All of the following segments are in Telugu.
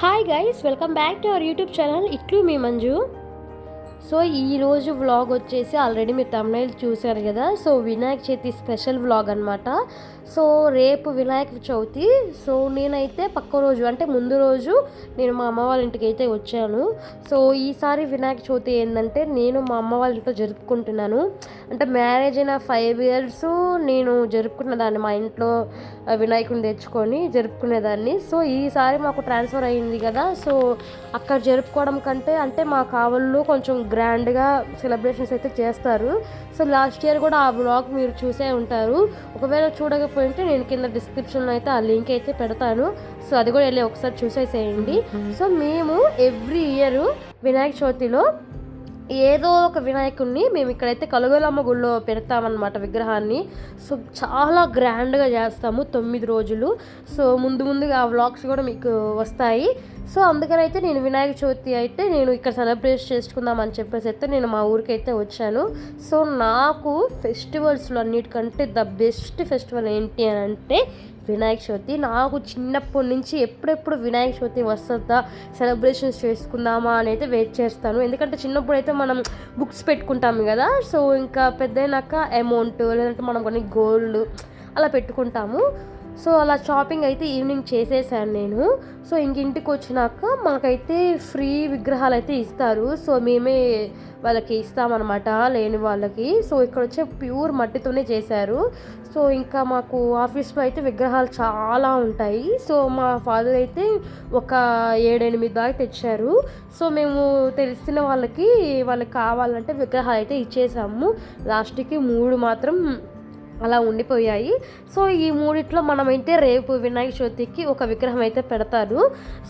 Hi guys, welcome back to our YouTube channel ఇట్లు మీ మంజు. సో ఈరోజు వ్లాగ్ వచ్చేసి ఆల్రెడీ మీరు తమిళ చూశారు కదా. So Vinayaka Chavithi special vlog అనమాట. సో రేపు వినాయక చవితి. సో నేనైతే పక్క రోజు అంటే ముందు రోజు నేను మా అమ్మ వాళ్ళ ఇంటికి అయితే వచ్చాను. సో ఈసారి వినాయక చవితి ఏంటంటే నేను మా అమ్మ వాళ్ళ ఇంట్లో జరుపుకుంటున్నాను. అంటే మ్యారేజ్ అయిన 5 years నేను జరుపుకున్నదాన్ని మా ఇంట్లో వినాయకుడిని తెచ్చుకొని జరుపుకునేదాన్ని. సో ఈసారి మాకు ట్రాన్స్ఫర్ అయ్యింది కదా. సో అక్కడ జరుపుకోవడం కంటే అంటే మా కావల్లో కొంచెం గ్రాండ్గా సెలబ్రేషన్స్ అయితే చేస్తారు. సో లాస్ట్ ఇయర్ కూడా ఆ వ్లాగ్ మీరు చూసే ఉంటారు. ఒకవేళ చూడకపోయింటే నేను కింద డిస్క్రిప్షన్లో అయితే ఆ లింక్ అయితే పెడతాను. సో అది కూడా వెళ్ళి ఒకసారి చూసేసేయండి. సో మేము ఎవ్రీ ఇయర్ వినాయక చవితిలో ఏదో ఒక వినాయకుడిని మేము ఇక్కడైతే కలుగలమ్మ గుళ్ళో పెడతామన్నమాట విగ్రహాన్ని. సో చాలా గ్రాండ్గా చేస్తాము 9 రోజులు. సో ముందుగా ఆ వ్లాగ్స్ కూడా మీకు వస్తాయి. సో అందుకనైతే నేను వినాయక చవితి అయితే నేను ఇక్కడ సెలబ్రేట్ చేసుకుందామని చెప్పేసి అయితే నేను మా ఊరికి అయితే వచ్చాను. సో నాకు ఫెస్టివల్స్లో అన్నిటికంటే ద బెస్ట్ ఫెస్టివల్ ఏంటి అని అంటే వినాయక చవితి. నాకు చిన్నప్పటి నుంచి ఎప్పుడెప్పుడు వినాయక చవితి వస్తుందా, సెలబ్రేషన్స్ చేసుకుందామా అని అయితే వెయిట్ చేస్తాను. ఎందుకంటే చిన్నప్పుడు అయితే మనం బుక్స్ పెట్టుకుంటాము కదా. సో ఇంకా పెద్దయినాక అమౌంట్ లేదంటే మనం కొన్ని గోల్డ్ అలా పెట్టుకుంటాము. సో అలా షాపింగ్ అయితే ఈవినింగ్ చేసేసాను నేను. సో ఇంటికి వచ్చినాక మాకైతే ఫ్రీ విగ్రహాలు అయితే ఇస్తారు. సో మేమే వాళ్ళకి ఇస్తామన్నమాట లేని వాళ్ళకి. సో ఇక్కడ వచ్చే ప్యూర్ మట్టితోనే చేశారు. సో ఇంకా మాకు ఆఫీస్లో అయితే విగ్రహాలు చాలా ఉంటాయి. సో మా ఫాదర్ అయితే ఒక 7-8 దాకా తెచ్చారు. సో మేము తెలిసిన వాళ్ళకి కావాలంటే విగ్రహాలు అయితే ఇచ్చేసాము. లాస్ట్కి 3 మాత్రం అలా ఉండిపోయాయి. సో ఈ 3 మనమైతే రేపు వినాయక చవితికి ఒక విగ్రహం అయితే పెడతారు.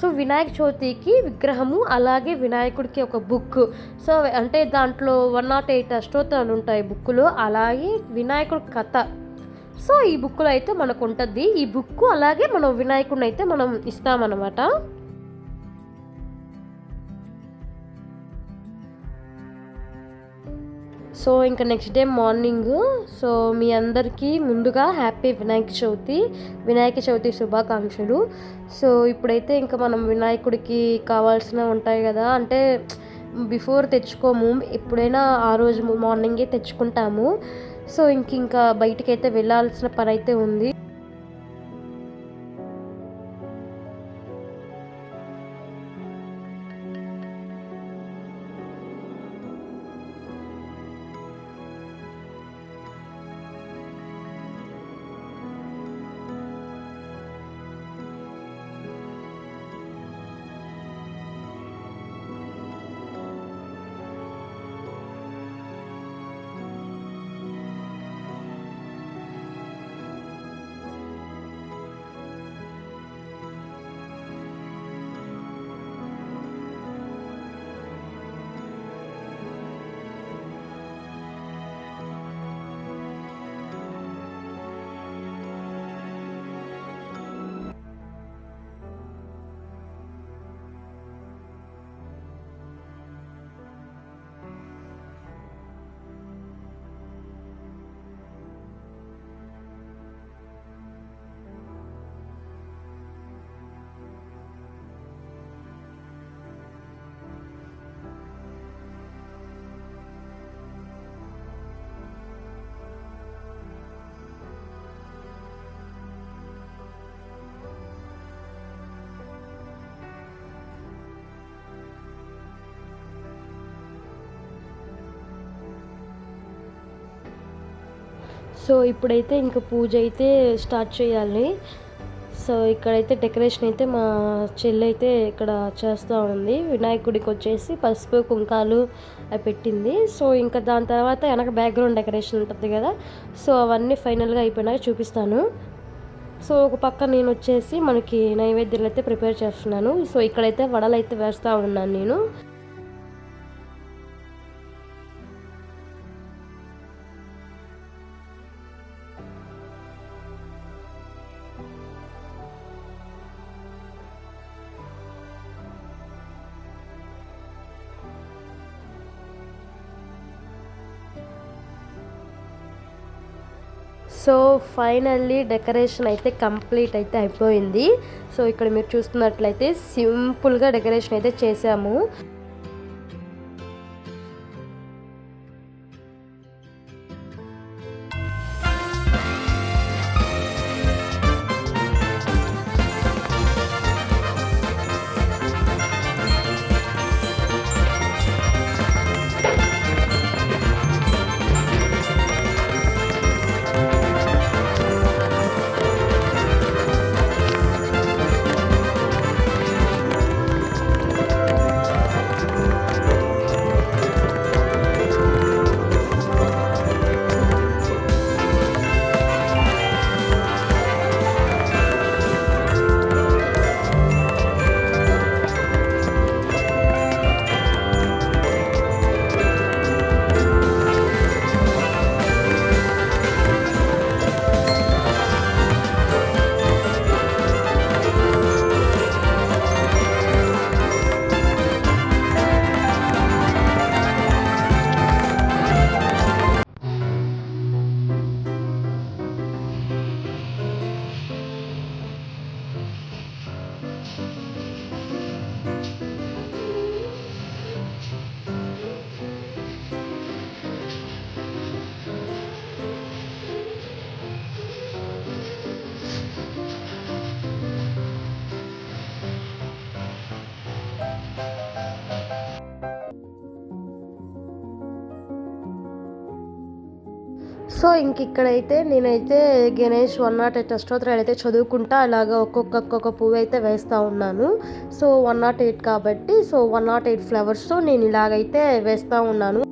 సో వినాయక చవితికి విగ్రహము, అలాగే వినాయకుడికి ఒక బుక్. సో అంటే దాంట్లో 108 అష్టోత్తరాలు ఉంటాయి బుక్లో, అలాగే వినాయకుడి కథ. సో ఈ బుక్లో అయితే మనకు ఉంటుంది ఈ బుక్. అలాగే మనం వినాయకుడిని అయితే మనం ఇస్తామన్నమాట. సో ఇంకా నెక్స్ట్ డే మార్నింగ్ సో మీ అందరికీ ముందుగా హ్యాపీ వినాయక చవితి శుభాకాంక్షలు. సో ఇప్పుడైతే ఇంకా మనం వినాయకుడికి కావాల్సినవి ఉంటాయి కదా, అంటే బిఫోర్ తెచ్చుకోము, ఎప్పుడైనా ఆ రోజు మార్నింగే తెచ్చుకుంటాము. సో ఇంకా బయటికైతే వెళ్ళాల్సిన పని అయితే ఉంది. సో ఇప్పుడైతే ఇంకా పూజ అయితే స్టార్ట్ చేయాలి. సో ఇక్కడైతే డెకరేషన్ అయితే మా చెల్లి అయితే ఇక్కడ చేస్తూ ఉంది. వినాయకుడికి వచ్చేసి పసుపు కుంకాలు అవి పెట్టింది. సో ఇంకా దాని తర్వాత వెనక బ్యాక్గ్రౌండ్ డెకరేషన్ ఉంటుంది కదా. సో అవన్నీ ఫైనల్గా అయిపోయినాక చూపిస్తాను. సో ఒక పక్క నేను వచ్చేసి మనకి నైవేద్యాలు అయితే ప్రిపేర్ చేస్తున్నాను. సో ఇక్కడైతే వడలు అయితే వేస్తూ ఉన్నాను నేను. సో ఫైనల్లీ డెకరేషన్ అయితే కంప్లీట్ అయితే అయిపోయింది. సో ఇక్కడ మీరు చూస్తున్నట్లయితే సింపుల్గా డెకరేషన్ అయితే చేసాము. సో ఇంక ఇక్కడైతే నేనైతే గణేష్ 108 అష్టోత్తరాలు అయితే చదువుకుంటా అలాగా ఒక్కొక్క పువ్వు అయితే వేస్తూ ఉన్నాను. సో 108 కాబట్టి సో 108 ఫ్లవర్స్తో నేను ఇలాగైతే వేస్తూ ఉన్నాను.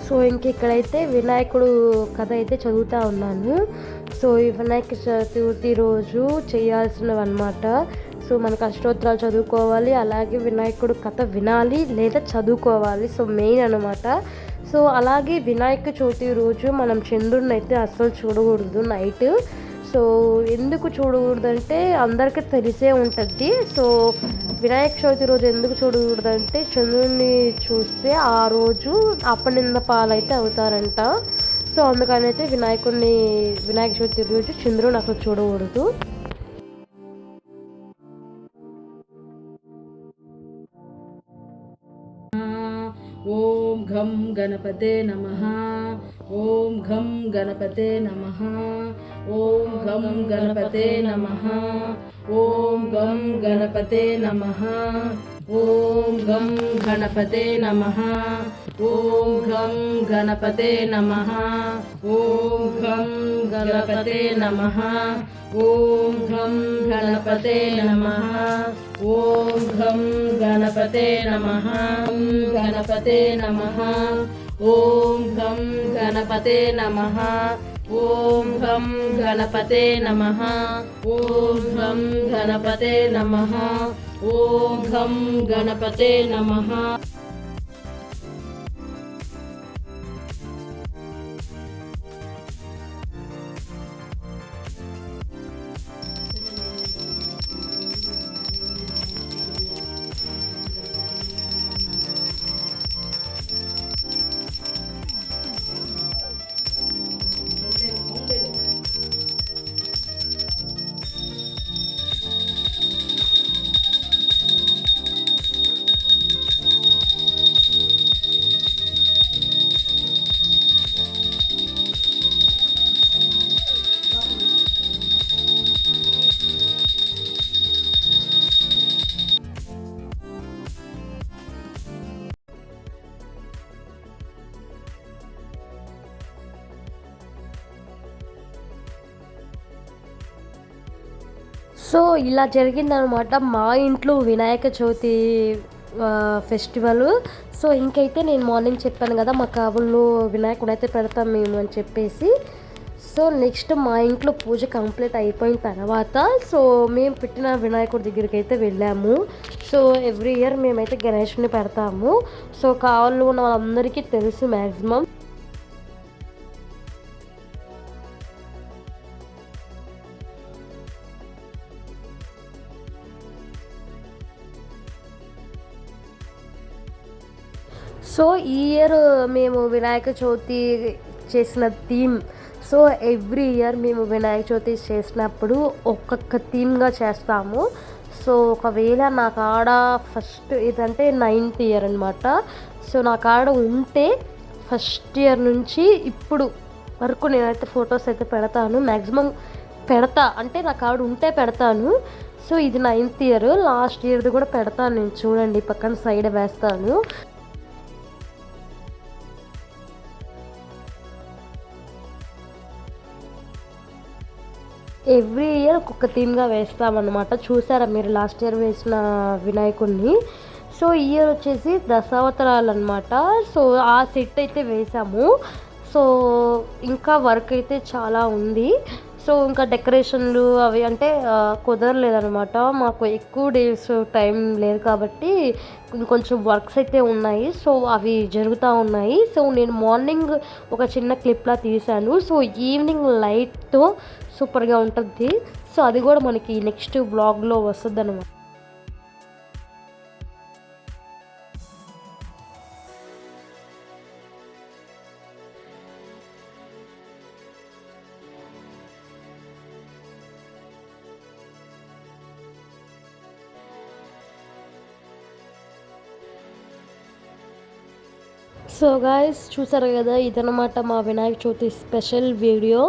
సో ఇంక ఇక్కడైతే వినాయకుడు కథ అయితే చదువుతూ ఉన్నాను. సో ఈ వినాయక చతుర్థి రోజు చేయాల్సినవి అన్నమాట. సో మనకు అష్టోత్తరాలు చదువుకోవాలి, అలాగే వినాయకుడు కథ వినాలి లేదా చదువుకోవాలి. సో మెయిన్ అనమాట. సో అలాగే వినాయక చవితి రోజు మనం చంద్రుడిని అయితే అస్సలు చూడకూడదు నైట్. సో సో ఎందుకు చూడకూడదంటే అందరికీ తెలిసే ఉంటుంది. సో వినాయక చవితి రోజు ఎందుకు చూడకూడదంటే చంద్రుడిని చూస్తే ఆ రోజు అపనింద పాలైతే అవుతారంట. సో అందుకని అయితే వినాయక చవితి రోజు చంద్రుని అసలు చూడకూడదు. ఓం ఘం గణపతే నమః. ఓం ఘం గణపతే నమః. ఓం ఘం గణపతే నమః. ఓం ఘం గణపతే నమః. ఓం ఘం గణపతే నమః. ఓం ఘం గణపతే నమః. ఓం ఘం గణపతే నమః. ఓం ఘం గణపతే నమః. ఓం ఘం గణపతే నమః. గణపతే నమః. ఓం ఘం గణపతే నమః. ఓం ఘం గణపతే నమః. ఓం ఘం గణపతే నమః. ఓం ఘం గణపతే నమః. సో ఇలా జరిగిందనమాట మా ఇంట్లో వినాయక చవితి ఫెస్టివల్. సో ఇంకైతే నేను మార్నింగ్ చెప్పాను కదా మా కావుల్లో వినాయకుడు అయితే పెడతాం మేము అని చెప్పేసి. సో నెక్స్ట్ మా ఇంట్లో పూజ కంప్లీట్ అయిపోయిన తర్వాత సో మేము పెట్టిన వినాయకుడి దగ్గరికి అయితే వెళ్ళాము. సో ఎవ్రీ ఇయర్ మేమైతే గణేషుని పెడతాము. సో కావుల్లో ఉన్న వాళ్ళందరికీ తెలుసు మ్యాక్సిమం. సో ఈ ఇయర్ మేము వినాయక చవితి చేసిన థీమ్, సో ఎవ్రీ ఇయర్ మేము వినాయక చవితి చేసినప్పుడు ఒక్కొక్క థీమ్గా చేస్తాము. సో ఒకవేళ నా కాడ ఫస్ట్ ఇదంటే 9th ఇయర్ అనమాట. సో నా కాడ ఉంటే ఫస్ట్ ఇయర్ నుంచి ఇప్పుడు వరకు నేనైతే ఫొటోస్ అయితే పెడతాను. మ్యాక్సిమం పెడతా అంటే నా కాడ ఉంటే పెడతాను. సో ఇది 9th ఇయర్, లాస్ట్ ఇయర్ది కూడా పెడతాను నేను. చూడండి పక్కన సైడ్ వేస్తాను. ఎవ్రీ ఇయర్ ఒక్కొక్క థీమ్గా వేస్తామన్నమాట. చూసారా మీరు లాస్ట్ ఇయర్ వేసిన వినాయకుడిని. సో ఈ ఇయర్ వచ్చేసి దశావతారాలు అనమాట. సో ఆ సెట్ అయితే వేసాము. సో ఇంకా వర్క్ అయితే చాలా ఉంది. సో ఇంకా డెకరేషన్లు అవి అంటే కుదరలేదనమాట. మాకు ఎక్కువ డేస్ టైం లేదు కాబట్టి ఇంకొంచెం వర్క్స్ అయితే ఉన్నాయి. సో అవి జరుగుతూ ఉన్నాయి. సో నేను మార్నింగ్ ఒక చిన్న క్లిప్లా తీశాను. సో ఈవినింగ్ లైట్తో సూపర్గా ఉంటుంది. సో అది కూడా మనకి నెక్స్ట్ బ్లాగ్లో వస్తుంది అనమాట. సో గాయస్ చూసారు కదా, ఇదనమాట మా Vinayaka Chavithi special video.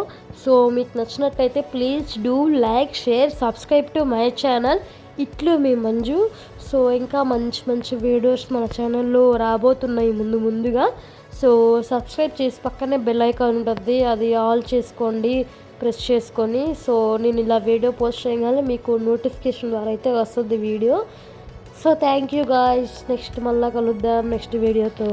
So మీకు నచ్చినట్టయితే please do like, share, subscribe to my channel ఇట్లు మీ మంజు. సో ఇంకా మంచి మంచి వీడియోస్ మన ఛానల్లో రాబోతున్నాయి ముందుగా. సో సబ్స్క్రైబ్ చేసి పక్కనే బెల్ ఐకాన్ ఉంటుంది, అది ఆల్ చేసుకోండి, ప్రెస్ చేసుకొని. సో నేను ఇలా వీడియో పోస్ట్ చేయగానే మీకు నోటిఫికేషన్ ద్వారా అయితే వస్తుంది video. So thank you guys. Next మళ్ళీ కలుద్దాం నెక్స్ట్ వీడియోతో.